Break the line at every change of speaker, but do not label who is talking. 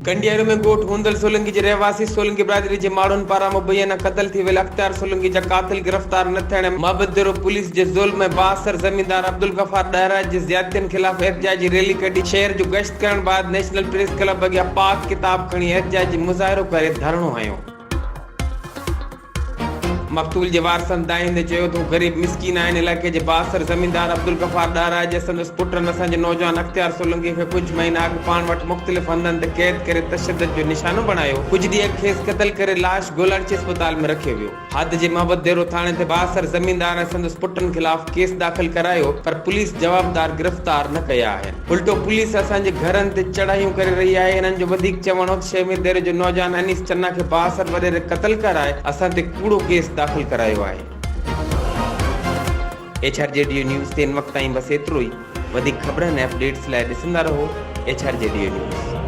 कंडियारू में गोठ हुंदल सोलंकी जे रहवासी सोलंकी बिरादरी जे माण्हुनि पारां मुबैना क़त्ल थी वियल अख्तियार सोलंकी जा कातिल गिरफ़्तार न थियण माबदेरो पुलिस जे ज़ुल्म में बासर ज़मींदार अब्दुल गफ़ार ॾहरा जी ज़ियादतियुनि ख़िलाफ़ एहतिजाजी रैली कढी शहर जो गश्त करण बाद नेशनल प्रेस क्लब अॻियां पाक किताब खणी एहतिजाजी मुज़ाहिरो करे धरणो हयो। मक़तूल जे वारसनि दाईंदे चयो त ग़रीब मिसकीन आहिनि। इलाइक़े जे बासर ज़मींदार अब्दुल गफ़ार ॾहरा जे संदसि पुटनि असांजे नौजवान अख्तियार सोलंकी खे कुझु महीना अॻु पाण वटि मुख़्तलिफ़ हंधनि ते क़ैद करे तशद्दुद जो निशानो बणायो। कुझु ॾींहं खेसि क़त्ल करे लाश ॻोल्हण अस्पताल में रखियो वियो। हद जे माबदेरो थाणे ते बासर ज़मींदार ऐं संदसि पुटनि ख़िलाफ़ केस दाख़िल करायो पर पुलिस जवाबदार गिरफ़्तार न कया आहिनि। उल्टो पुलिस असांजे घरनि ते चढ़ाइयूं करे रही आहे। हिननि जो वधीक चवणो शेमिर देरे जो नौजवान अनीस चन्ना खे बासर वॾेरे क़त्ल कराए असां ते कूड़ो केस दाख़िल करायो आहे। HRJDO न्यूज़ ते इन वक़्त ताईं बस एतिरो ई। वधीक ख़बरनि ऐं अपडेट्स लाइ ॾिसंदा रहो HRJDO न्यूज़।